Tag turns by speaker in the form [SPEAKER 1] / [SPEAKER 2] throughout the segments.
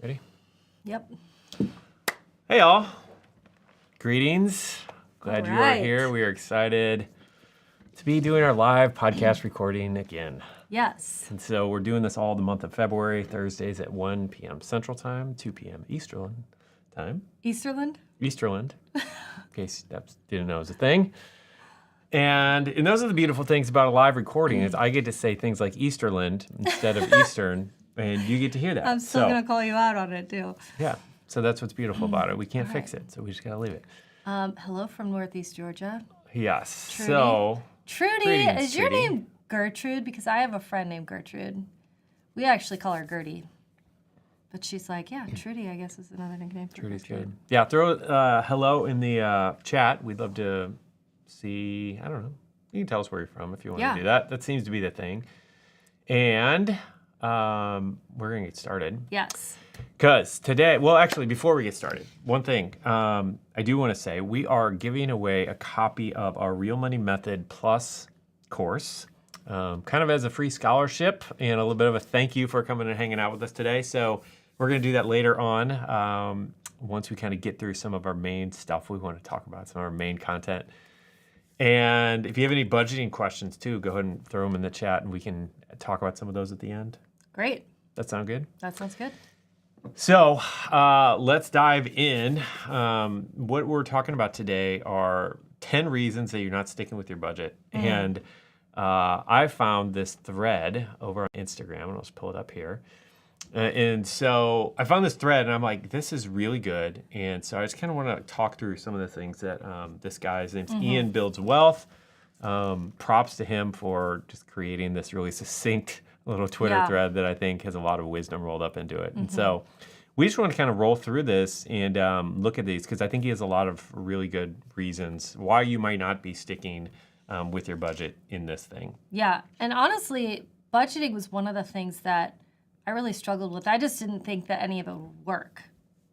[SPEAKER 1] Ready?
[SPEAKER 2] Yep.
[SPEAKER 1] Hey, all. Greetings. Glad
[SPEAKER 2] All
[SPEAKER 1] you are
[SPEAKER 2] right.
[SPEAKER 1] here. We are excited to be doing our live podcast recording again.
[SPEAKER 2] Yes.
[SPEAKER 1] And so we're doing this all the month of February, Thursdays at 1 p.m. Central Time, 2 p.m. Easterland Time.
[SPEAKER 2] Easterland?
[SPEAKER 1] Easterland, in case you didn't know it was a thing. And those are the beautiful things about a live recording is I get to say things like Easterland instead of Eastern, and you get to hear that.
[SPEAKER 2] I'm still going to call you out on it, too.
[SPEAKER 1] Yeah, so that's what's beautiful about it. We can't fix it, so we just got to leave it.
[SPEAKER 2] Hello from Northeast Georgia.
[SPEAKER 1] Yes,
[SPEAKER 2] Trudy.
[SPEAKER 1] so...
[SPEAKER 2] Trudy,
[SPEAKER 1] Greetings,
[SPEAKER 2] is your
[SPEAKER 1] Trudy.
[SPEAKER 2] name Gertrude? Because I have a friend named Gertrude. We actually call her Gertie. But she's like, yeah, Trudy, I guess, is another nickname for
[SPEAKER 1] Trudy's
[SPEAKER 2] Gertrude.
[SPEAKER 1] good. Yeah, throw hello in the chat. We'd love to see, I don't know, you can tell us where you're from if you want to do that. That seems to be the thing. And we're going to get started.
[SPEAKER 2] Yes.
[SPEAKER 1] Because today, well, actually, before we get started, one thing I do want to say, we are giving away a copy of our Real Money Method Plus course, kind of as a free scholarship and a little bit of a thank you for coming and hanging out with us today. So we're going to do that later on once we kind of get through some of our main stuff we want to talk about, some of our main content. And if you have any budgeting questions, too, go ahead and throw them in the chat, and we can talk about some of those at the end.
[SPEAKER 2] Great.
[SPEAKER 1] That sound good?
[SPEAKER 2] That sounds good.
[SPEAKER 1] So let's dive in. What we're talking about today are 10 reasons that you're not sticking with your budget. And I found this thread over on Instagram, and I'll just pull it up here. And so I found this thread, and I'm like, this is really good. And so I just kind of want to talk through some of the things that this guy's name's Ian Builds Wealth. Props to him for just creating this really succinct little Twitter thread that I think has a lot of wisdom rolled up into it. And so we just want to kind of roll through this and look at these because I think he has a lot of really good reasons why you might not be sticking with your budget in this thing.
[SPEAKER 2] Yeah. And honestly, budgeting was one of the things that I really struggled with. I just didn't think that any of it would work.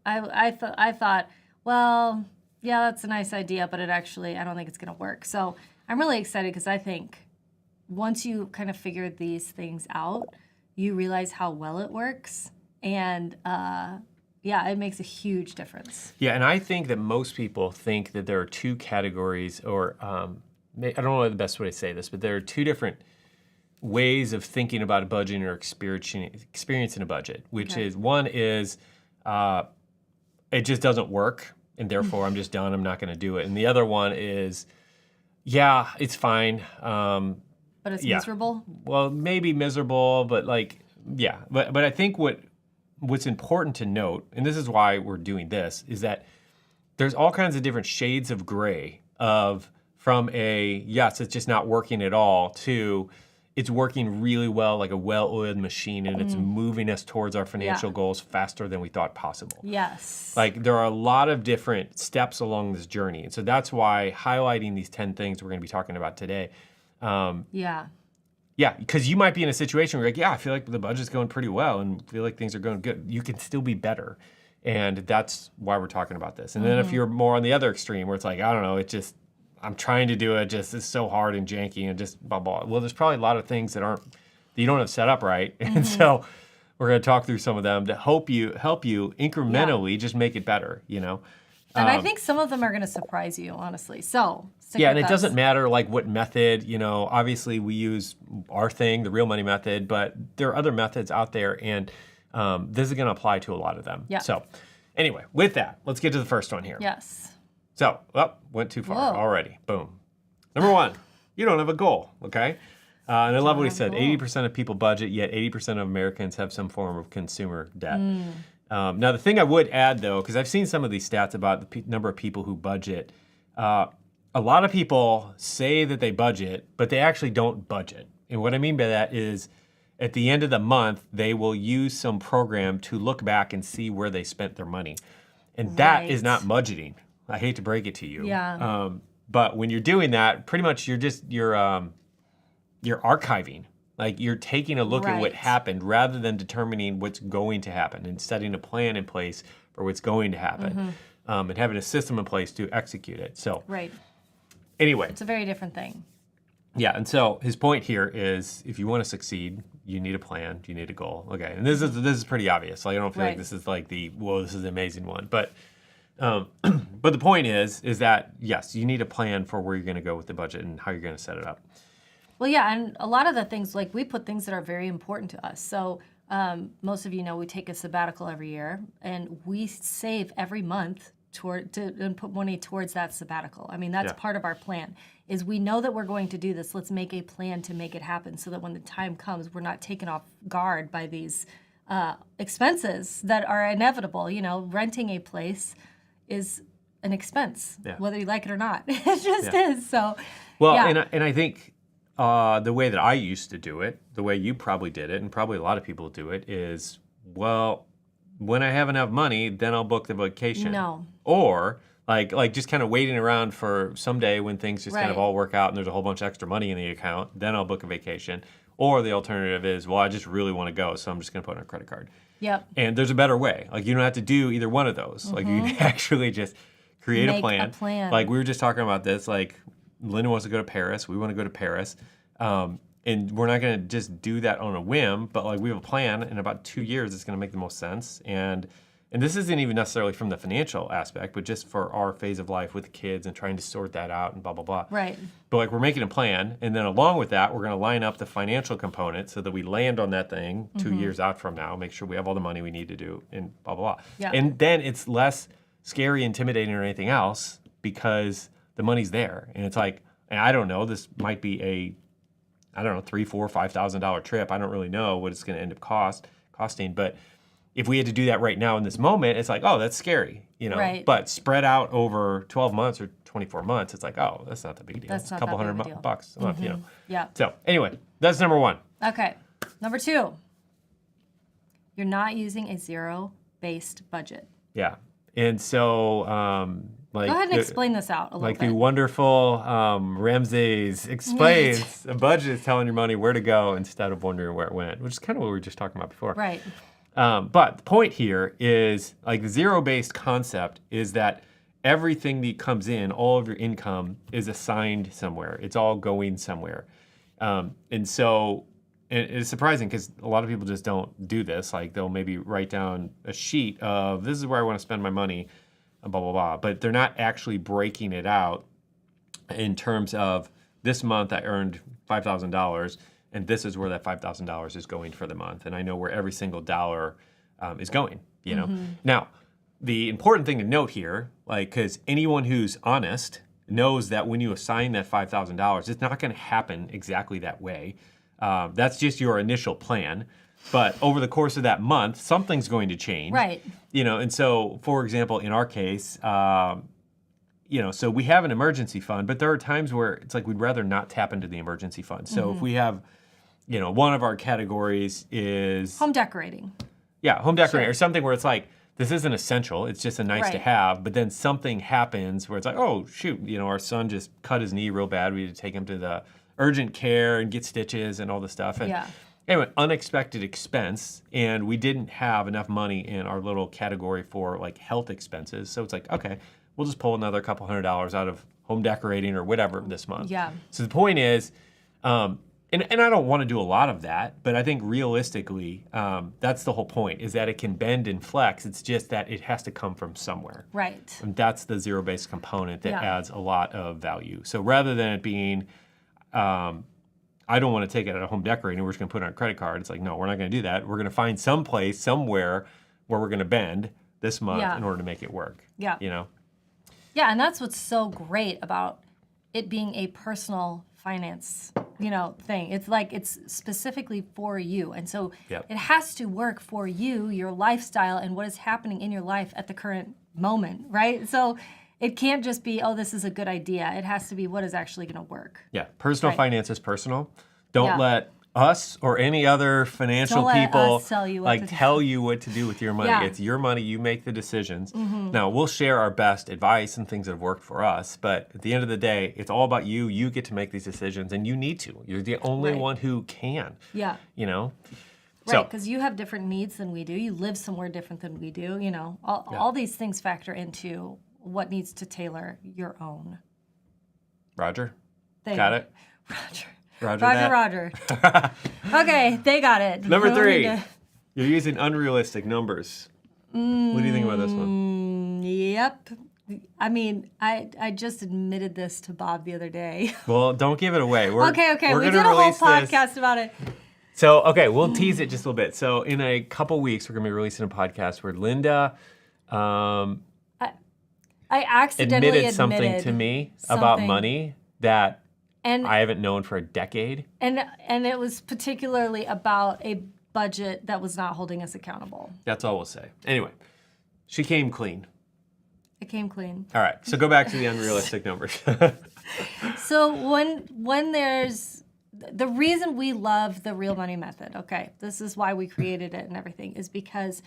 [SPEAKER 2] I thought, well, yeah, that's a nice idea, but I don't think it's going to work. So I'm really excited because I think once you kind of figure these things out, you realize how well it works. And it makes a huge difference.
[SPEAKER 1] Yeah, and I think that most people think that there are two categories, or I don't know the best way to say this, but there are two different ways of thinking about budgeting or experiencing a budget, which is one is it just doesn't work, and therefore I'm just done, I'm not going to do it. And the other one is, yeah, it's fine.
[SPEAKER 2] But it's miserable?
[SPEAKER 1] Well, maybe miserable, but But I think what's important to note, and this is why we're doing this, is that there's all kinds of different shades of gray from yes, it's just not working at all, to it's working really well, like a well-oiled machine, and it's moving us towards our financial goals faster than we thought possible.
[SPEAKER 2] Yes.
[SPEAKER 1] Like, there are a lot of different steps along this journey. And so that's why highlighting these 10 things we're going to be talking about today. Yeah, because you might be in a situation where you're like, yeah, I feel like the budget's going pretty well and feel like things are going good. You can still be better. And that's why we're talking about this. And then if you're more on the other extreme where it's like, I don't know, I'm trying to do it, just it's so hard and janky and just blah, blah. Well, there's probably a lot of things that you don't have set up right. And so we're going to talk through some of them to help you incrementally just make it better, And
[SPEAKER 2] I think some of them are going to surprise you, honestly. So
[SPEAKER 1] and it doesn't matter like what method, obviously we use our thing, the Real Money Method, but there are other methods out there, and this is going to apply to a lot of them.
[SPEAKER 2] Yeah.
[SPEAKER 1] So anyway, with that, let's get to the first one here.
[SPEAKER 2] Yes.
[SPEAKER 1] So, went too far already. Boom. Number one, you don't have a goal, okay? And I love what he said. 80% of people budget, yet 80% of Americans have some form of consumer debt. Now, the thing I would add, though, because I've seen some of these stats about the number of people who budget, a lot of people say that they budget, but they actually don't budget. And what I mean by that is at the end of the month, they will use some program to look back and see where they spent their money. And that is not budgeting. I hate to break it to you.
[SPEAKER 2] Yeah.
[SPEAKER 1] But when you're doing that, pretty much you're archiving. Like, you're taking a look at what happened rather than determining what's going to happen and setting a plan in place for what's going to happen, and having a system in place to execute it. So,
[SPEAKER 2] right.
[SPEAKER 1] Anyway.
[SPEAKER 2] It's a very different thing.
[SPEAKER 1] Yeah, and so his point here is if you want to succeed, you need a plan, you need a goal. Okay, and this is pretty obvious. Like, I don't feel like this is like this is an amazing one. But but the point is that, yes, you need a plan for where you're going to go with the budget and how you're going to set it up.
[SPEAKER 2] Well, yeah, and a lot of the things, like we put things that are very important to us. So most of you know we take a sabbatical every year, and we save every month and put money towards that sabbatical. I mean, that's part of our plan, is we know that we're going to do this. Let's make a plan to make it happen so that when the time comes, we're not taken off guard by these expenses that are inevitable. You know, renting a place is an expense, whether you like it or not. It just is. So,
[SPEAKER 1] well, and I think the way that I used to do it, the way you probably did it, and probably a lot of people do it, is, well, when I have enough money, then I'll book the vacation.
[SPEAKER 2] No.
[SPEAKER 1] Or like just kind of waiting around for someday when things just kind of all work out and there's a whole bunch of extra money in the account, then I'll book a vacation. Or the alternative is, well, I just really want to go, so I'm just going to put it on a credit card.
[SPEAKER 2] Yep.
[SPEAKER 1] And there's a better way. Like, you don't have to do either one of those. Like, you can actually just create a plan. Like, we were just talking about this. Like, Linda wants to go to Paris. We want to go to Paris. And we're not going to just do that on a whim, but like we have a plan. In about 2 years, it's going to make the most sense. And this isn't even necessarily from the financial aspect, but just for our phase of life with the kids and trying to sort that out and blah, blah, blah.
[SPEAKER 2] Right.
[SPEAKER 1] But like, we're making a plan. And then along with that, we're going to line up the financial component so that we land on that thing 2 years out from now, make sure we have all the money we need to do and blah, blah, blah.
[SPEAKER 2] Yeah.
[SPEAKER 1] And then it's less scary, intimidating, or anything else because the money's there. And it's like, and I don't know, this might be a, I don't know, $3,000, $4,000, $5,000 trip. I don't really know what it's going to end up costing. But if we had to do that right now in this moment, it's like, oh, that's scary, you know.
[SPEAKER 2] Right.
[SPEAKER 1] But spread out over 12 months or 24 months, it's like, oh, that's not the big deal.
[SPEAKER 2] That's not
[SPEAKER 1] a couple
[SPEAKER 2] that
[SPEAKER 1] hundred
[SPEAKER 2] big a deal.
[SPEAKER 1] bucks a month, you know.
[SPEAKER 2] Yeah.
[SPEAKER 1] So anyway, that's number one.
[SPEAKER 2] Okay. Number 2, you're not using a zero-based budget.
[SPEAKER 1] Yeah. And so, like,
[SPEAKER 2] go ahead and explain this out a little
[SPEAKER 1] like
[SPEAKER 2] bit.
[SPEAKER 1] the wonderful Ramses explains, a budget is telling your money where to go instead of wondering where it went, which is kind of what we were just talking about before.
[SPEAKER 2] Right.
[SPEAKER 1] But the point here is, like, the zero-based concept is that everything that comes in, all of your income is assigned somewhere. It's all going somewhere. And so it's surprising because a lot of people just don't do this. Like, they'll maybe write down a sheet of, this is where I want to spend my money, blah, blah, blah. But they're not actually breaking it out in terms of, this month I earned $5,000, and this is where that $5,000 is going for the month. And I know where every single dollar is going, you know. Now, the important thing to note here, like, because anyone who's honest knows that when you assign that $5,000, it's not going to happen exactly that way. That's just your initial plan. But over the course of that month, something's going to change.
[SPEAKER 2] Right.
[SPEAKER 1] You know, and so, for example, in our case, you know, so we have an emergency fund, but there are times where it's like we'd rather not tap into the emergency fund. So if we have, you know, one of our categories is
[SPEAKER 2] home decorating.
[SPEAKER 1] Yeah, home decorating, or something where it's like, this isn't essential, it's just a nice to have, but then something happens where it's like, oh, shoot, you know, our son just cut his knee real bad. We had to take him to the urgent care and get stitches and all this stuff. And anyway, unexpected expense, and we didn't have enough money in our little category for like health expenses. So it's like, okay, we'll just pull another couple $100 out of home decorating or whatever this month.
[SPEAKER 2] Yeah.
[SPEAKER 1] So the point is, and I don't want to do a lot of that, but I think realistically, that's the whole point, is that it can bend and flex. It's just that it has to come from somewhere.
[SPEAKER 2] Right.
[SPEAKER 1] And that's the zero-based component that adds a lot of value. So rather than it being, I don't want to take it out of home decorating, we're just going to put it on a credit card. It's like, no, we're not going to do that. We're going to find some place, somewhere, where we're going to bend this month in order to make it work.
[SPEAKER 2] Yeah.
[SPEAKER 1] You know?
[SPEAKER 2] Yeah, and that's what's so great about it being a personal finance, you know, thing. It's like it's specifically for you. And so it has to work for you, your lifestyle, and what is happening in your life at the current moment, right? So it can't just be, oh, this is a good idea. It has to be what is actually going to work.
[SPEAKER 1] Yeah, personal finance is personal. Don't let us or any other financial people tell you what to do with your money. It's your money. You make the decisions. Now, we'll share our best advice and things that have worked for us, but at the end of the day, it's all about you. You get to make these decisions, and you need to. You're the only one who can. Yeah. You know?
[SPEAKER 2] Right, because you have different needs than we do. You live somewhere different than we do. You know, all these things factor into what needs to tailor your own.
[SPEAKER 1] Roger? Got it?
[SPEAKER 2] Roger. Okay, they got it.
[SPEAKER 1] Number 3, you're using unrealistic numbers. What do you think about this one?
[SPEAKER 2] Yep. I mean, I just admitted this to Bob the other day.
[SPEAKER 1] Well, don't give it away.
[SPEAKER 2] Okay. We did a whole podcast about it.
[SPEAKER 1] So, okay, we'll tease it just a little bit. So, in a couple weeks, we're going to be releasing a podcast where Linda
[SPEAKER 2] I accidentally
[SPEAKER 1] admitted something to me about money that I haven't known for a decade.
[SPEAKER 2] And it was particularly about a budget that was not holding us accountable.
[SPEAKER 1] That's all we'll say. Anyway, she came clean.
[SPEAKER 2] I came clean.
[SPEAKER 1] All right, so go back to the unrealistic numbers.
[SPEAKER 2] So when there's the reason we love the real money method, okay, this is why we created it and everything, is because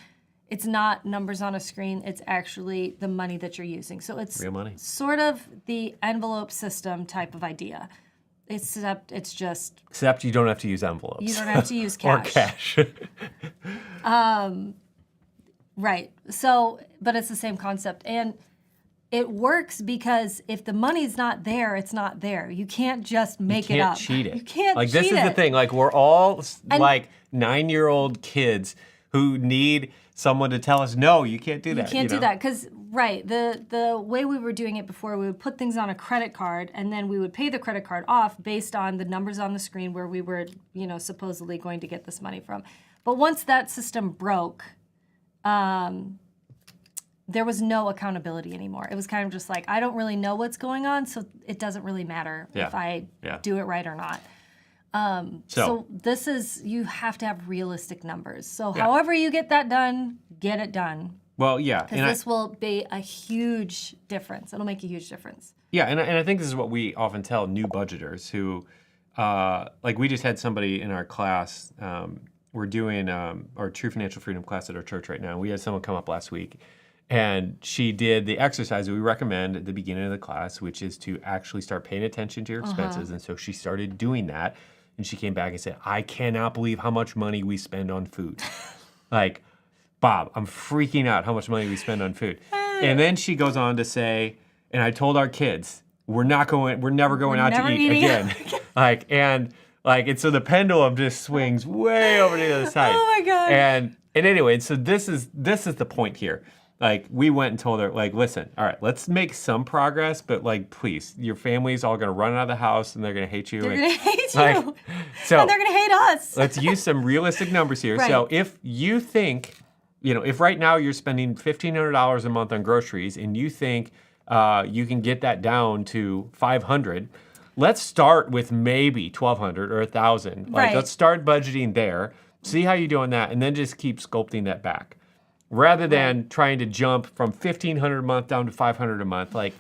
[SPEAKER 2] it's not numbers on a screen, it's actually the money that you're using. So it's
[SPEAKER 1] real money.
[SPEAKER 2] Sort of the envelope system type of idea. Except
[SPEAKER 1] you don't have to use envelopes.
[SPEAKER 2] You don't have to use cash.
[SPEAKER 1] Or cash.
[SPEAKER 2] Right. So, but it's the same concept. And it works because if the money's not there, it's not there. You can't just make it up.
[SPEAKER 1] You can't cheat it.
[SPEAKER 2] You can't cheat it.
[SPEAKER 1] This is the thing. Like, we're all like 9-year-old kids who need someone to tell us, no, you can't do that.
[SPEAKER 2] You can't do that because, right, the way we were doing it before, we would put things on a credit card and then we would pay the credit card off based on the numbers on the screen where we were, supposedly going to get this money from. But once that system broke, there was no accountability anymore. It was kind of just like, I don't really know what's going on, so it doesn't really matter if I do it right or not. So this is, you have to have realistic numbers. So however you get that done, get it done.
[SPEAKER 1] Well, yeah.
[SPEAKER 2] Because this will be a huge difference. It'll make a huge difference.
[SPEAKER 1] Yeah, and I think this is what we often tell new budgeters who, like we just had somebody in our class, we're doing our True Financial Freedom class at our church right now. We had someone come up last week, and she did the exercise that we recommend at the beginning of the class, which is to actually start paying attention to your expenses. And so she started doing that. And she came back and said, I cannot believe how much money we spend on food. Like, Bob, I'm freaking out how much money we spend on food. And then she goes on to say, and I told our kids, we're never going out to eat again. And so the pendulum just swings way over to the other side.
[SPEAKER 2] Oh my God.
[SPEAKER 1] And anyway, so this is the point here. Like, we went and told her, like, listen, all right, let's make some progress, but, like, please, your family's all going to run out of the house and they're going to hate you.
[SPEAKER 2] They're going to hate you.
[SPEAKER 1] And
[SPEAKER 2] they're going to hate us.
[SPEAKER 1] Let's use some realistic numbers here.
[SPEAKER 2] Right.
[SPEAKER 1] So if you think, if right now you're spending $1,500 a month on groceries and you think you can get that down to $500, let's start with maybe $1,200 or $1,000. Like, let's start budgeting there, see how you're doing that, and then just keep sculpting that back. Rather than trying to jump from $1,500 a month down to $500 a month, like,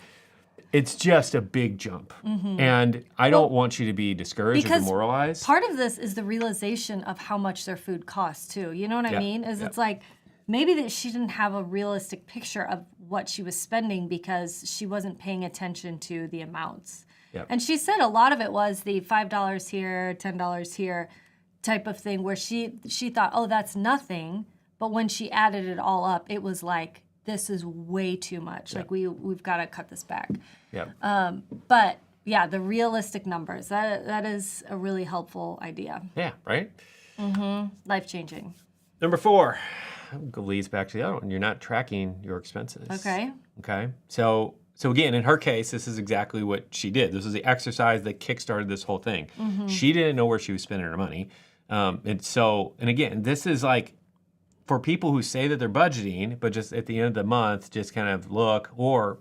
[SPEAKER 1] it's just a big jump. And I don't want you to be discouraged or demoralized.
[SPEAKER 2] Part of this is the realization of how much their food costs too. You know what I mean? It's like maybe that she didn't have a realistic picture of what she was spending because she wasn't paying attention to the amounts. And she said a lot of it was the $5 here, $10 here type of thing where she thought, oh, that's nothing. But when she added it all up, it was like, this is way too much. Like, we've got to cut this back. But, yeah, the realistic numbers, that is a really helpful idea.
[SPEAKER 1] Yeah, right?
[SPEAKER 2] Life-changing.
[SPEAKER 1] Number 4 leads back to the other one. You're not tracking your expenses.
[SPEAKER 2] Okay.
[SPEAKER 1] So again, in her case, this is exactly what she did. This was the exercise that kickstarted this whole thing. She didn't know where she was spending her money. And again, this is like, for people who say that they're budgeting, but just at the end of the month, just kind of look, or,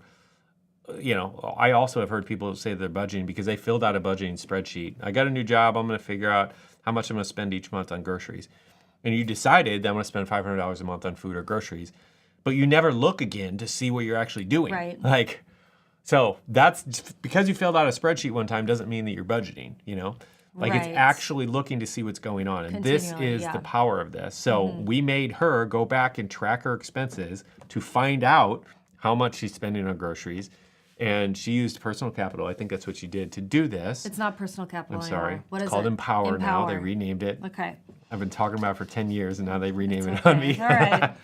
[SPEAKER 1] I also have heard people say they're budgeting because they filled out a budgeting spreadsheet. I got a new job. I'm going to figure out how much I'm going to spend each month on groceries. And you decided that I'm going to spend $500 a month on food or groceries, but you never look again to see what you're actually doing.
[SPEAKER 2] Right.
[SPEAKER 1] So that's because you filled out a spreadsheet one time doesn't mean that you're budgeting, It's actually looking to see what's going on. And this is the power of this. So we made her go back and track her expenses to find out how much she's spending on groceries. And she used personal capital. I think that's what she did to do this.
[SPEAKER 2] It's not personal capital
[SPEAKER 1] I'm sorry.
[SPEAKER 2] anymore. What
[SPEAKER 1] it's
[SPEAKER 2] is
[SPEAKER 1] called
[SPEAKER 2] it?
[SPEAKER 1] Empower now. They renamed it.
[SPEAKER 2] Okay.
[SPEAKER 1] I've been talking about it for 10 years, and now they rename it on me.
[SPEAKER 2] All right.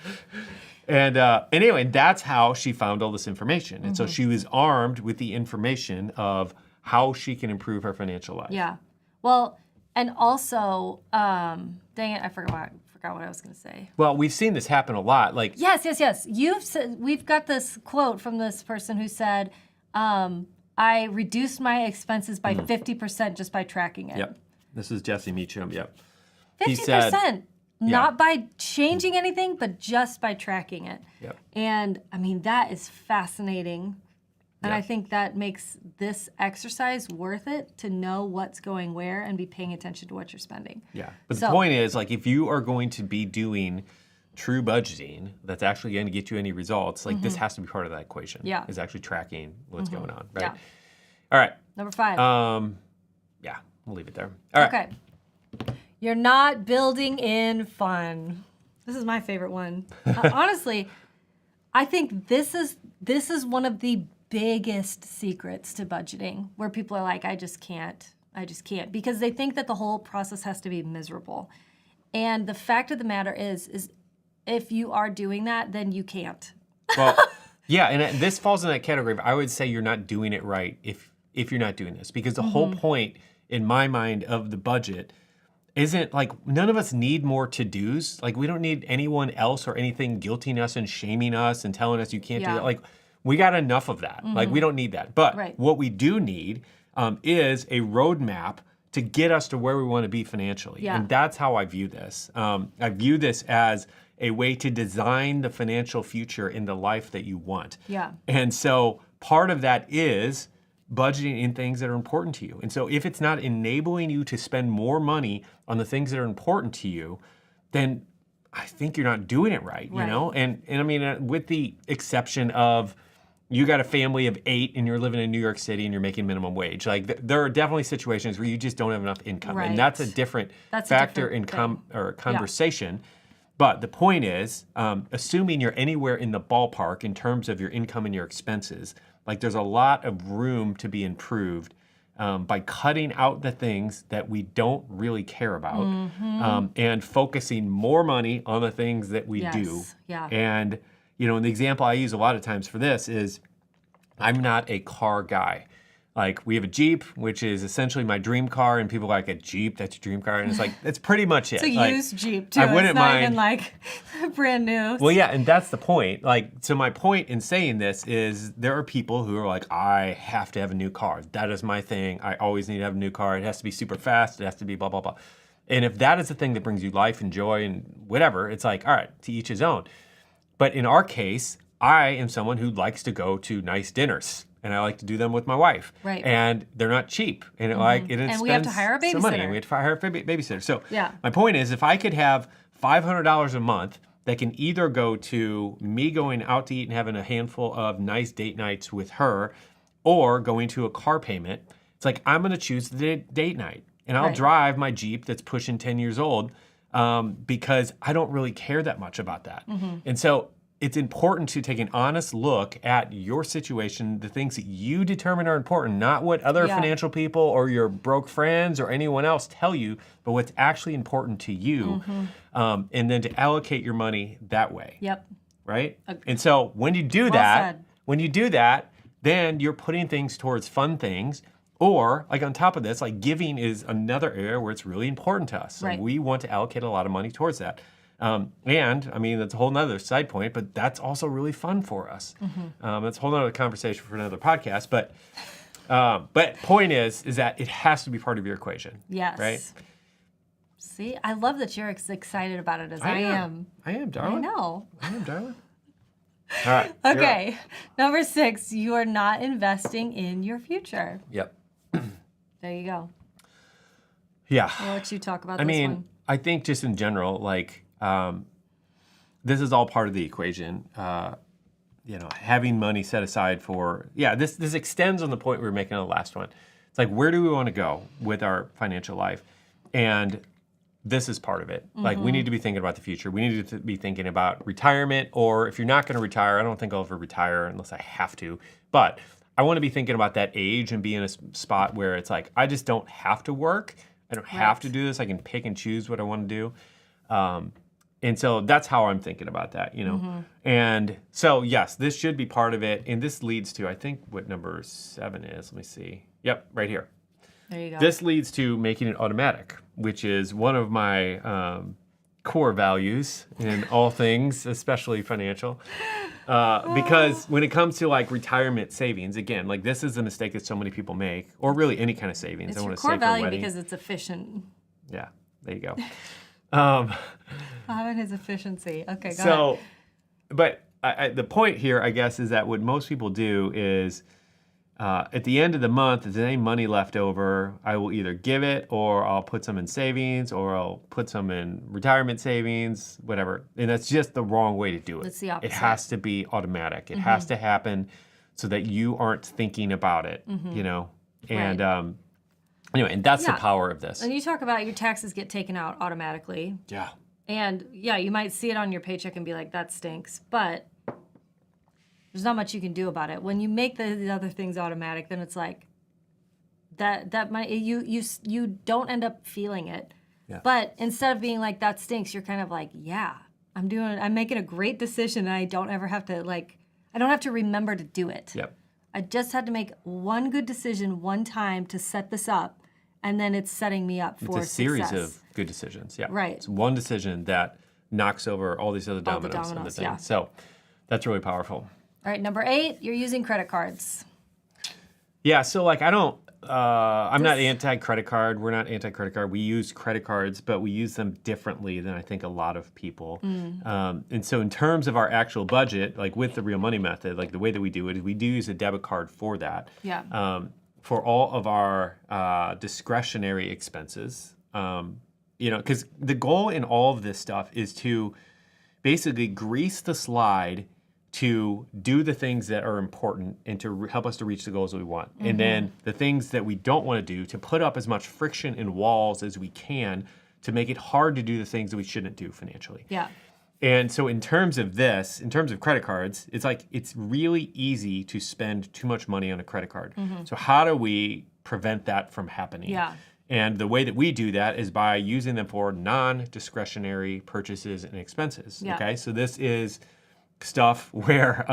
[SPEAKER 1] And anyway, that's how she found all this information. And so she was armed with the information of how she can improve her financial life.
[SPEAKER 2] Yeah. Well, and also, dang it, I forgot what I was going to say.
[SPEAKER 1] Well, we've seen this happen a lot. Like,
[SPEAKER 2] Yes. You've said, we've got this quote from this person who said, I reduced my expenses by 50% just by tracking it.
[SPEAKER 1] Yep. This is Jesse Meacham. Yep.
[SPEAKER 2] 50%.
[SPEAKER 1] He said,
[SPEAKER 2] not by changing anything, but just by tracking it.
[SPEAKER 1] Yep.
[SPEAKER 2] And I mean, that is fascinating. And
[SPEAKER 1] Yep.
[SPEAKER 2] I think that makes this exercise worth it to know what's going where and be paying attention to what you're spending.
[SPEAKER 1] Yeah. But the point is, like, if you are going to be doing true budgeting that's actually going to get you any results, like this has to be part of that equation.
[SPEAKER 2] Yeah.
[SPEAKER 1] Is actually tracking what's going on, right?
[SPEAKER 2] Yeah.
[SPEAKER 1] All right.
[SPEAKER 2] Number 5.
[SPEAKER 1] Yeah, we'll leave it there. All right.
[SPEAKER 2] Okay. You're not building in fun. This is my favorite one. Honestly, I think this is one of the biggest secrets to budgeting, where people are like, I just can't, because they think that the whole process has to be miserable. And the fact of the matter is if you are doing that, then you can't.
[SPEAKER 1] Well, yeah, and this falls in that category of, I would say you're not doing it right if you're not doing this, because the whole point in my mind of the budget isn't like, none of us need more to-dos. Like, we don't need anyone else or anything guilting us and shaming us and telling us you can't do that. Like, we got enough of that. Like, we don't need that. But what we do need is a roadmap to get us to where we want to be financially.
[SPEAKER 2] Yeah.
[SPEAKER 1] And that's how I view this. I view this as a way to design the financial future in the life that you want.
[SPEAKER 2] Yeah.
[SPEAKER 1] And so part of that is budgeting in things that are important to you. And so if it's not enabling you to spend more money on the things that are important to you, then I think you're not doing it right, you know? And I mean, with the exception of you got a family of 8 and you're living in New York City and you're making minimum wage. Like, there are definitely situations where you just don't have enough income. And that's a different factor in conversation. Yeah. But the point is, assuming you're anywhere in the ballpark in terms of your income and your expenses, like, there's a lot of room to be improved by cutting out the things that we don't really care about and focusing more money on the things that we do.
[SPEAKER 2] Yeah.
[SPEAKER 1] And, you know, the example I use a lot of times for this is, I'm not a car guy. Like, we have a Jeep, which is essentially my dream car, and people are like, a Jeep, that's your dream car? And it's like, that's pretty much it.
[SPEAKER 2] It's a
[SPEAKER 1] like,
[SPEAKER 2] used Jeep, too.
[SPEAKER 1] I wouldn't
[SPEAKER 2] it's not
[SPEAKER 1] mind.
[SPEAKER 2] even like brand new.
[SPEAKER 1] Well, yeah, and that's the point. Like, so my point in saying this is, there are people who are like, I have to have a new car. That is my thing. I always need to have a new car. It has to be super fast. It has to be blah, blah, blah. And if that is the thing that brings you life and joy and whatever, it's like, all right, to each his own. But in our case, I am someone who likes to go to nice dinners. And I like to do them with my wife.
[SPEAKER 2] Right.
[SPEAKER 1] And they're not cheap. And
[SPEAKER 2] and we have to hire a babysitter.
[SPEAKER 1] Some money. And we have to hire a babysitter. So my point is, if I could have $500 a month that can either go to me going out to eat and having a handful of nice date nights with her, or going to a car payment, it's like, I'm going to choose the date night. And I'll drive my Jeep that's pushing 10 years old because I don't really care that much about that. And so it's important to take an honest look at your situation, the things that you determine are important, not what other financial people or your broke friends or anyone else tell you, but what's actually important to you, and then to allocate your money that way.
[SPEAKER 2] Yep.
[SPEAKER 1] Right? And so when you do that, then you're putting things towards fun things. Or, like, on top of this, like, giving is another area where it's really important to us. So we want to allocate a lot of money towards that. And, I mean, that's a whole nother side point, but that's also really fun for us. That's a whole nother conversation for another podcast. But point is that it has to be part of your equation.
[SPEAKER 2] Yes.
[SPEAKER 1] Right?
[SPEAKER 2] See, I love that you're as excited about it as I am.
[SPEAKER 1] I am, darling.
[SPEAKER 2] I know.
[SPEAKER 1] I am, darling. All right.
[SPEAKER 2] Okay. Number 6, you are not investing in your future.
[SPEAKER 1] Yep.
[SPEAKER 2] There you go.
[SPEAKER 1] Yeah.
[SPEAKER 2] I'll let you talk about
[SPEAKER 1] I
[SPEAKER 2] this
[SPEAKER 1] mean,
[SPEAKER 2] one.
[SPEAKER 1] I think just in general, like, this is all part of the equation. You know, having money set aside for, this extends on the point we were making on the last one. It's like, where do we want to go with our financial life? And this is part of it. Like, we need to be thinking about the future. We need to be thinking about retirement, or if you're not going to retire, I don't think I'll ever retire unless I have to. But I want to be thinking about that age and be in a spot where it's like, I just don't have to work. I don't have to do this. I can pick and choose what I want to do. And so that's how I'm thinking about that, you know. And so, yes, this should be part of it. And this leads to, I think, what number 7 is. Let me see. Yep, right here.
[SPEAKER 2] There you go.
[SPEAKER 1] This leads to making it automatic, which is one of my core values in all things, especially financial. Because when it comes to like retirement savings, again, like this is a mistake that so many people make, or really any kind of savings.
[SPEAKER 2] It's
[SPEAKER 1] I
[SPEAKER 2] your
[SPEAKER 1] want to
[SPEAKER 2] core
[SPEAKER 1] save for
[SPEAKER 2] value
[SPEAKER 1] wedding.
[SPEAKER 2] because it's efficient.
[SPEAKER 1] Yeah, there you go.
[SPEAKER 2] Having his efficiency. Okay, go
[SPEAKER 1] So,
[SPEAKER 2] ahead.
[SPEAKER 1] but the point here, I guess, is that what most people do is at the end of the month, if there's any money left over, I will either give it or I'll put some in savings or I'll put some in retirement savings, whatever. And that's just the wrong way to do it.
[SPEAKER 2] It's the opposite.
[SPEAKER 1] It has to be automatic. It has to happen so that you aren't thinking about it, you know? And anyway, and that's the
[SPEAKER 2] Yeah.
[SPEAKER 1] power of this.
[SPEAKER 2] And you talk about your taxes get taken out automatically.
[SPEAKER 1] Yeah.
[SPEAKER 2] And yeah, you might see it on your paycheck and be like, that stinks. But there's not much you can do about it. When you make the other things automatic, then it's like that might you don't end up feeling it.
[SPEAKER 1] Yeah.
[SPEAKER 2] But instead of being like that stinks, you're kind of like, yeah, I'm making a great decision and I don't ever have to I don't have to remember to do it.
[SPEAKER 1] Yep.
[SPEAKER 2] I just had to make one good decision one time to set this up, and then it's setting me up for
[SPEAKER 1] It's a series
[SPEAKER 2] success.
[SPEAKER 1] of good decisions. Yeah.
[SPEAKER 2] Right.
[SPEAKER 1] It's one decision that knocks over all these other dominoes, in the
[SPEAKER 2] dominoes,
[SPEAKER 1] thing.
[SPEAKER 2] yeah.
[SPEAKER 1] So that's really powerful.
[SPEAKER 2] All right, number 8, you're using credit cards.
[SPEAKER 1] Yeah, so like I'm not anti-credit card. We're not anti-credit card. We use credit cards, but we use them differently than I think a lot of people. And so in terms of our actual budget, like with the real money method, like the way that we do it is we do use a debit card for that.
[SPEAKER 2] Yeah.
[SPEAKER 1] For all of our discretionary expenses. You know, because the goal in all of this stuff is to basically grease the slide to do the things that are important and to help us to reach the goals that we want. And then the things that we don't want to do, to put up as much friction and walls as we can to make it hard to do the things that we shouldn't do financially.
[SPEAKER 2] Yeah.
[SPEAKER 1] And so in terms of this, in terms of credit cards, it's like it's really easy to spend too much money on a credit card. So how do we prevent that from happening?
[SPEAKER 2] Yeah.
[SPEAKER 1] And the way that we do that is by using them for non-discretionary purchases and expenses.
[SPEAKER 2] Yeah.
[SPEAKER 1] Okay, so this is stuff where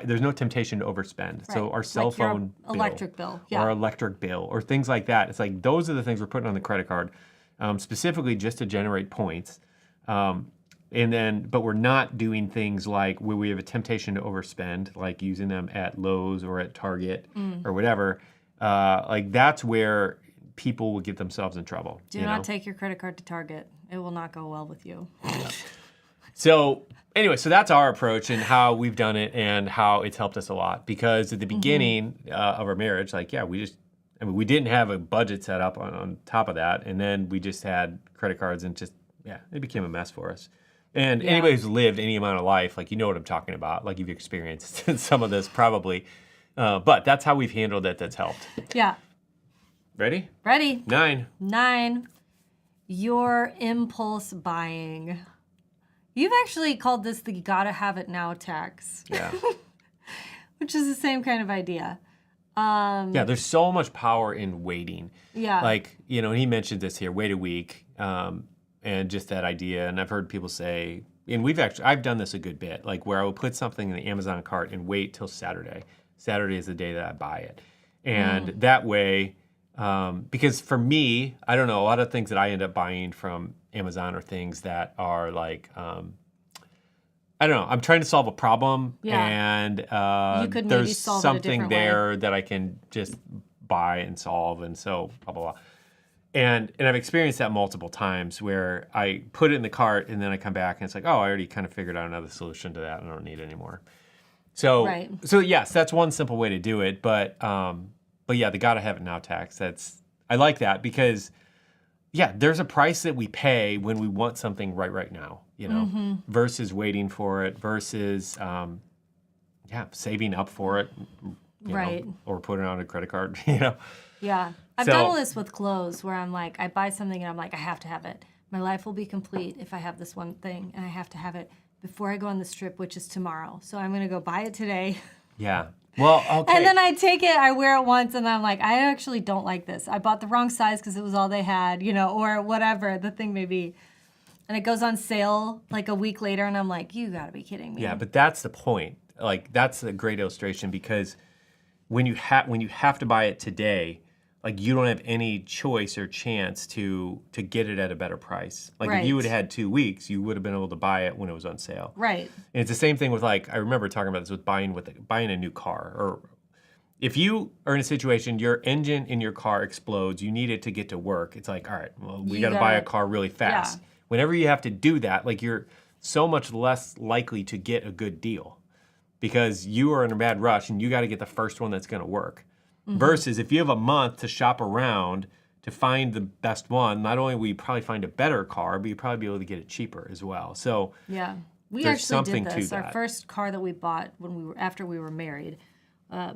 [SPEAKER 1] there's no temptation to overspend. So our cell
[SPEAKER 2] Like your
[SPEAKER 1] phone bill,
[SPEAKER 2] electric bill. Yeah.
[SPEAKER 1] or electric bill, or things like that. It's like those are the things we're putting on the credit card, specifically just to generate points. But we're not doing things like where we have a temptation to overspend, like using them at Lowe's or at Target or whatever. Like that's where people will get themselves in trouble.
[SPEAKER 2] Do not take your credit card to Target. It will not go well with you.
[SPEAKER 1] So anyway, so that's our approach and how we've done it and how it's helped us a lot. Because at the beginning of our marriage, like, yeah, we didn't have a budget set up on top of that. And then we just had credit cards and it became a mess for us. And anybody who's lived any amount of life, like, you know what I'm talking about. Like, you've experienced some of this probably. But that's how we've handled it. That's helped.
[SPEAKER 2] Yeah.
[SPEAKER 1] Ready?
[SPEAKER 2] Ready?
[SPEAKER 1] 9.
[SPEAKER 2] 9, your impulse buying. You've actually called this the gotta have it now tax.
[SPEAKER 1] Yeah.
[SPEAKER 2] Which is the same kind of idea.
[SPEAKER 1] Yeah, there's so much power in waiting.
[SPEAKER 2] Yeah.
[SPEAKER 1] Like, you know, and he mentioned this here, wait a week, and just that idea. And I've heard people say, and I've done this a good bit, like where I will put something in the Amazon cart and wait till Saturday. Saturday is the day that I buy it. And that way, because for me, I don't know, a lot of things that I end up buying from Amazon are things that are like, I don't know, I'm trying to solve a problem and
[SPEAKER 2] You could maybe
[SPEAKER 1] there's
[SPEAKER 2] solve it a
[SPEAKER 1] something
[SPEAKER 2] different
[SPEAKER 1] there that I can just buy and solve, and so blah, blah, blah. And I've experienced that multiple times where I put it in the cart and then I come back and it's like, oh, I already kind of figured out another solution to that and I don't need it anymore. So, so yes, that's one simple way to do it. But yeah, the gotta have it now tax. I like that because there's a price that we pay when we want something right now, you know, versus waiting for it, versus saving up for it, you know, or putting it on a credit card, you know.
[SPEAKER 2] Yeah. I've done this with clothes where I'm like, I buy something and I'm like, I have to have it. My life will be complete if I have this one thing, and I have to have it before I go on this trip, which is tomorrow. So I'm going to go buy it today.
[SPEAKER 1] Yeah. Well, okay.
[SPEAKER 2] And then I take it, I wear it once, and I'm like, I actually don't like this. I bought the wrong size because it was all they had, you know, or whatever the thing may be. And it goes on sale like a week later, and I'm like, you got to be kidding me.
[SPEAKER 1] Yeah, but that's the point. Like, that's a great illustration because when you have to buy it today, like you don't have any choice or chance to get it at a better price. Like if you would have had 2 weeks, you would have been able to buy it when it was on sale.
[SPEAKER 2] Right.
[SPEAKER 1] And it's the same thing with like, I remember talking about this with buying a new car. Or if you are in a situation, your engine in your car explodes, you need it to get to work. It's like, all right, well, we got to buy a car really fast.
[SPEAKER 2] Yeah.
[SPEAKER 1] Whenever you have to do that, like you're so much less likely to get a good deal because you are in a bad rush and you got to get the first one that's going to work. Versus if you have a month to shop around to find the best one, not only will you probably find a better car, but you'll probably be able to get it cheaper as well. So
[SPEAKER 2] yeah, we
[SPEAKER 1] there's
[SPEAKER 2] actually
[SPEAKER 1] something
[SPEAKER 2] did
[SPEAKER 1] to
[SPEAKER 2] this. Our
[SPEAKER 1] that.
[SPEAKER 2] first car that we bought after we were married.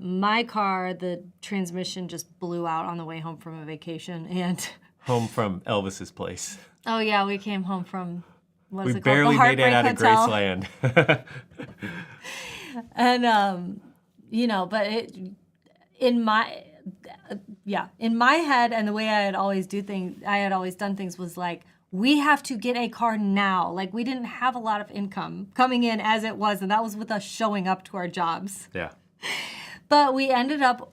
[SPEAKER 2] My car, the transmission just blew out on the way home from a vacation, and
[SPEAKER 1] Home from Elvis's place.
[SPEAKER 2] oh yeah, we came home from
[SPEAKER 1] We barely made it out of Graceland.
[SPEAKER 2] And but in my head and the way I had always done things was like, we have to get a car now. Like we didn't have a lot of income coming in as it was, and that was with us showing up to our jobs.
[SPEAKER 1] Yeah.
[SPEAKER 2] But we ended up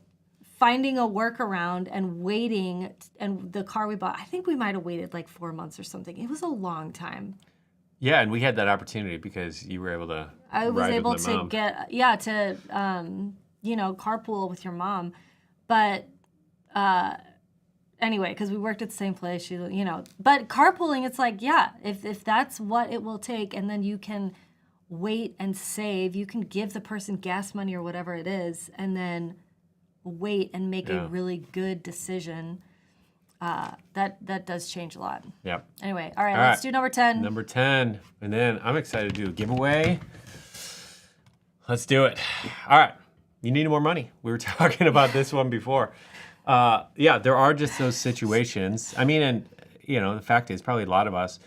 [SPEAKER 2] finding a workaround and waiting, and the car we bought, I think we might have waited like 4 months or something. It was a long time.
[SPEAKER 1] Yeah, and we had that opportunity because you were able to.
[SPEAKER 2] I was
[SPEAKER 1] ride
[SPEAKER 2] able
[SPEAKER 1] with my
[SPEAKER 2] to
[SPEAKER 1] mom.
[SPEAKER 2] carpool with your mom, but anyway, because we worked at the same place, But carpooling, it's like, yeah, if that's what it will take, and then you can wait and save, you can give the person gas money or whatever it is, and then wait and make a really good decision. That does change a lot.
[SPEAKER 1] Yep.
[SPEAKER 2] Anyway, all right, let's do number 10.
[SPEAKER 1] Number 10. And then I'm excited to do a giveaway. Let's do it. All right. You need more money. We were talking about this one before. Yeah, there are just those situations. I mean, and, the fact is probably a lot of us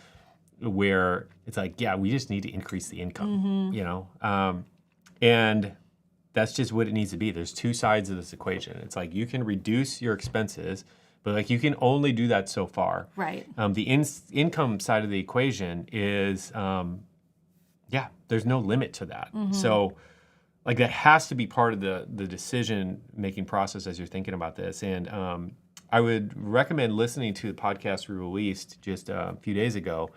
[SPEAKER 1] where it's like, yeah, we just need to increase the income, and that's just what it needs to be. There's two sides of this equation. It's like you can reduce your expenses, but like you can only do that so far.
[SPEAKER 2] Right.
[SPEAKER 1] The income side of the equation is, there's no limit to that. So like that has to be part of the decision-making process as you're thinking about this. And I would recommend listening to the podcast we released just a few days ago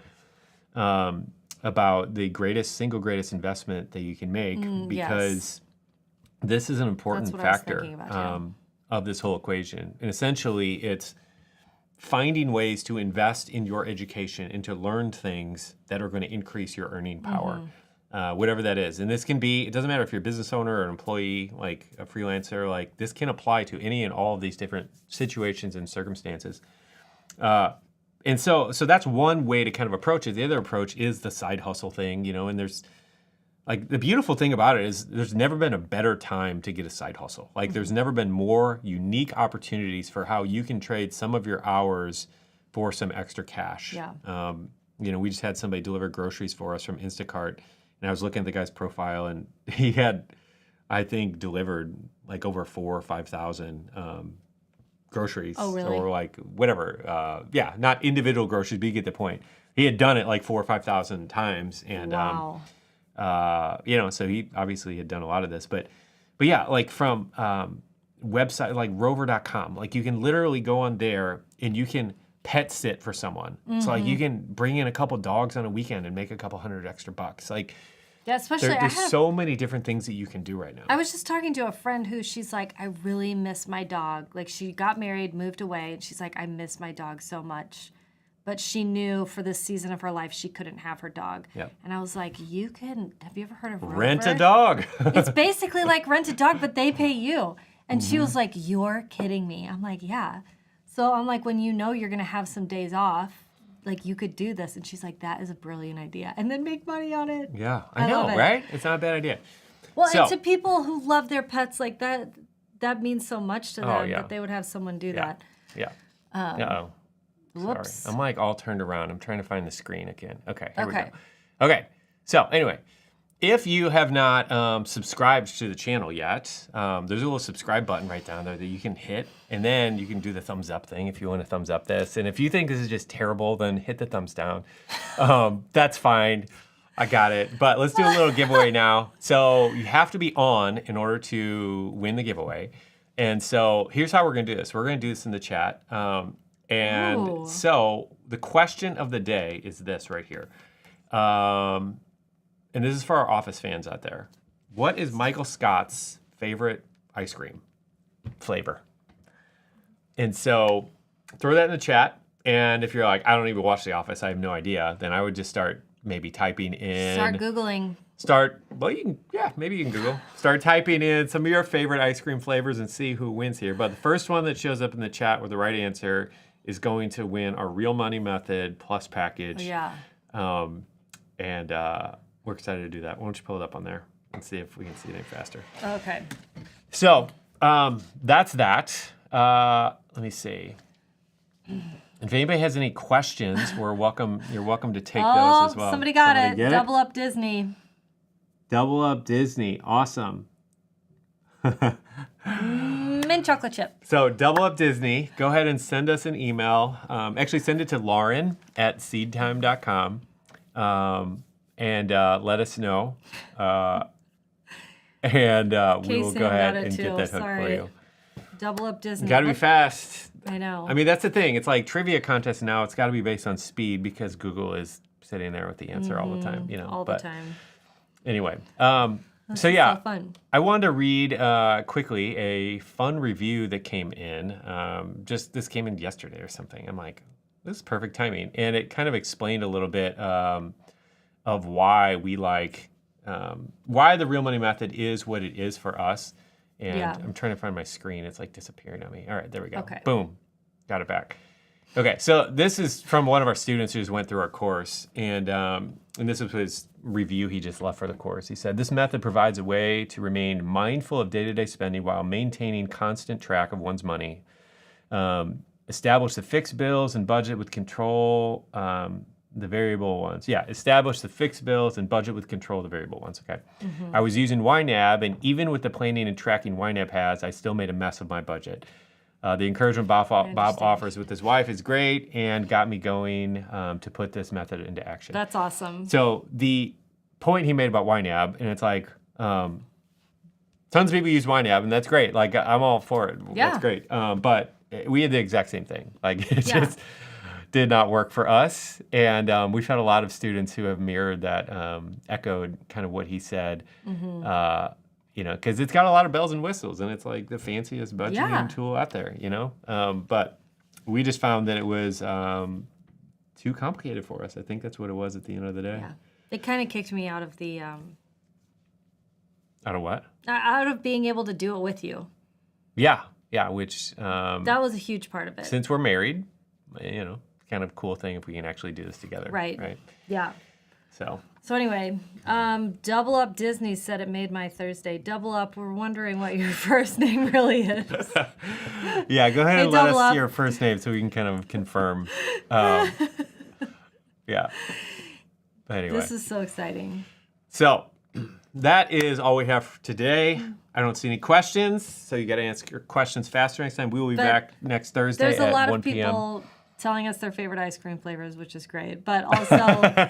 [SPEAKER 1] about the single greatest investment that you can make, because this is an important factor of this whole equation. And essentially, it's finding ways to invest in your education and to learn things that are going to increase your earning power, whatever that is. And this can be, it doesn't matter if you're a business owner or an employee, like a freelancer, like this can apply to any and all of these different situations and circumstances. And so that's one way to kind of approach it. The other approach is the side hustle thing, and there's like the beautiful thing about it is there's never been a better time to get a side hustle. Like there's never been more unique opportunities for how you can trade some of your hours for some extra cash.
[SPEAKER 2] Yeah.
[SPEAKER 1] We just had somebody deliver groceries for us from Instacart, and I was looking at the guy's profile, and he had, I think, delivered like over 4,000 or 5,000 groceries.
[SPEAKER 2] Oh, really?
[SPEAKER 1] Or like whatever. Not individual groceries, but you get the point. He had done it like 4,000 or 5,000 times, and
[SPEAKER 2] wow.
[SPEAKER 1] So he obviously had done a lot of this, but yeah, like from website like rover.com, like you can literally go on there and you can pet sit for someone. So like you can bring in a couple dogs on a weekend and make a couple $100 extra. Like
[SPEAKER 2] yeah, especially
[SPEAKER 1] there's so many different things that you can do right now.
[SPEAKER 2] I was just talking to a friend who she's like, I really miss my dog. Like she got married, moved away, and she's like, I miss my dog so much. But she knew for this season of her life, she couldn't have her dog.
[SPEAKER 1] Yep.
[SPEAKER 2] And I was like, have you ever heard of Rover?
[SPEAKER 1] Rent a dog.
[SPEAKER 2] It's basically like rent a dog, but they pay you. And she was like, you're kidding me. I'm like, yeah. So I'm like, when you're going to have some days off, like you could do this. And she's like, that is a brilliant idea. And then make money on it.
[SPEAKER 1] Yeah, I know,
[SPEAKER 2] love it.
[SPEAKER 1] right? It's not a bad idea.
[SPEAKER 2] Well, and to people who love their pets like that means so much to them that they would have someone do that.
[SPEAKER 1] Yeah. Uh-oh.
[SPEAKER 2] Whoops.
[SPEAKER 1] Sorry. I'm like all turned around. I'm trying to find the screen again. Okay, here we
[SPEAKER 2] Okay.
[SPEAKER 1] go. Okay, so anyway, if you have not subscribed to the channel yet, there's a little subscribe button right down there that you can hit, and then you can do the thumbs up thing if you want to thumbs up this. And if you think this is just terrible, then hit the thumbs down. That's fine. I got it. But let's do a little giveaway now. So you have to be on in order to win the giveaway. And so here's how we're going to do this. We're going to do this in the chat.
[SPEAKER 2] Ooh.
[SPEAKER 1] So the question of the day is this right here. And this is for our office fans out there. What is Michael Scott's favorite ice cream flavor? And so throw that in the chat. And if you're like, I don't even watch The Office, I have no idea, then I would just start maybe typing in.
[SPEAKER 2] Start Googling.
[SPEAKER 1] Maybe you can Google. Start typing in some of your favorite ice cream flavors and see who wins here. But the first one that shows up in the chat with the right answer is going to win our Real Money Method Plus package.
[SPEAKER 2] Yeah.
[SPEAKER 1] And we're excited to do that. Why don't you pull it up on there and see if we can see it any faster.
[SPEAKER 2] Okay.
[SPEAKER 1] So that's that. Let me see. If anybody has any questions, you're welcome to take those as well.
[SPEAKER 2] Somebody got it.
[SPEAKER 1] Get
[SPEAKER 2] Double Up Disney.
[SPEAKER 1] Double Up Disney. Awesome.
[SPEAKER 2] Mint chocolate chip.
[SPEAKER 1] So Double Up Disney, go ahead and send us an email. Actually, send it to Lauren at SeedTime.com and let us know. And we will go ahead and get that hooked for you.
[SPEAKER 2] Double Up Disney.
[SPEAKER 1] Got to be fast.
[SPEAKER 2] I know.
[SPEAKER 1] I mean, that's the thing. It's like trivia contest now. It's got to be based on speed because Google is sitting there with the answer all the time.
[SPEAKER 2] All the time.
[SPEAKER 1] Anyway,
[SPEAKER 2] so fun.
[SPEAKER 1] I wanted to read quickly a fun review that came in. This came in yesterday or something. I'm like, this is perfect timing, and it kind of explained a little bit of why we like why the Real Money Method is what it is for us. And I'm trying to find my screen. It's like disappearing on me. All right, there we go.
[SPEAKER 2] Okay.
[SPEAKER 1] Boom, got it back. Okay, so this is from one of our students who just went through our course, and this was his review he just left for the course. He said, this method provides a way to remain mindful of day-to-day spending while maintaining constant track of one's money. Establish the fixed bills and budget with control the variable ones. Yeah, establish the fixed bills and budget with control of the variable ones. Okay. Mm-hmm. I was using YNAB, and even with the planning and tracking YNAB has, I still made a mess of my budget. The encouragement Bob offers with his wife is great and got me going to put this method into action.
[SPEAKER 2] That's awesome.
[SPEAKER 1] So the point he made about YNAB, and it's like, tons of people use YNAB, and that's great. Like, I'm all for it.
[SPEAKER 2] Yeah.
[SPEAKER 1] That's great. But we had the exact same thing. Like, it just did not work for us. And we've had a lot of students who have mirrored that, echoed kind of what he said. Mm-hmm. Because it's got a lot of bells and whistles, and it's like the fanciest budgeting tool out there, But we just found that it was too complicated for us. I think that's what it was at the end of the day.
[SPEAKER 2] Yeah. It kind of kicked me out of the...
[SPEAKER 1] Out of what?
[SPEAKER 2] Out of being able to do it with you.
[SPEAKER 1] Yeah, which...
[SPEAKER 2] that was a huge part of it.
[SPEAKER 1] Since we're married, kind of cool thing if we can actually do this together.
[SPEAKER 2] Right. Yeah.
[SPEAKER 1] So
[SPEAKER 2] anyway, Double Up Disney said it made my Thursday. Double Up, we're wondering what your first name really is.
[SPEAKER 1] Yeah, go ahead and let us
[SPEAKER 2] up.
[SPEAKER 1] see your first name so we can kind of confirm. Yeah. But anyway.
[SPEAKER 2] This is so exciting.
[SPEAKER 1] So that is all we have for today. I don't see any questions, so you got to answer your questions faster next time. We will be back next Thursday at 1 p.m.
[SPEAKER 2] There's a lot of people telling us their favorite ice cream flavors, which is great. But also,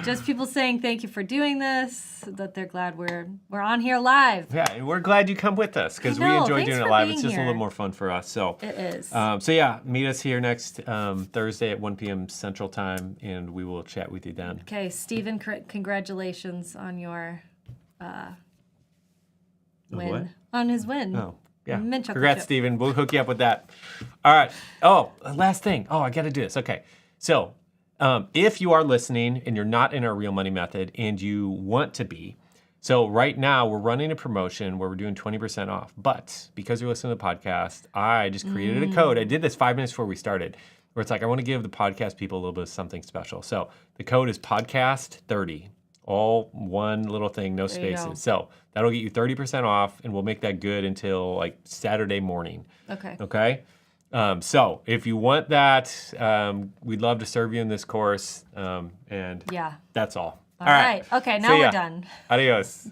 [SPEAKER 2] just people saying thank you for doing this, that they're glad we're on here live.
[SPEAKER 1] Yeah, and we're glad you come with us because we enjoy doing it live. It's just a little more fun for us. So
[SPEAKER 2] it is.
[SPEAKER 1] Meet us here next Thursday at 1 p.m. Central Time, and we will chat with you then.
[SPEAKER 2] Okay, Stephen, congratulations on your win.
[SPEAKER 1] What?
[SPEAKER 2] On his win.
[SPEAKER 1] Oh. Yeah.
[SPEAKER 2] Congrats,
[SPEAKER 1] Stephen. We'll hook you up with that. All right. Oh, last thing. Oh, I got to do this. Okay. So if you are listening and you're not in our Real Money Method and you want to be, so right now we're running a promotion where we're doing 20% off. But because you're listening to the podcast, I just created a code. I did this 5 minutes before we started, where it's like, I want to give the podcast people a little bit of something special. So the code is podcast30. All one little thing, no spaces. So that'll get you 30% off, and we'll make that good until like Saturday morning. Okay? So if you want that, we'd love to serve you in this course. And that's all.
[SPEAKER 2] All right. Okay, now we're done.
[SPEAKER 1] Adios.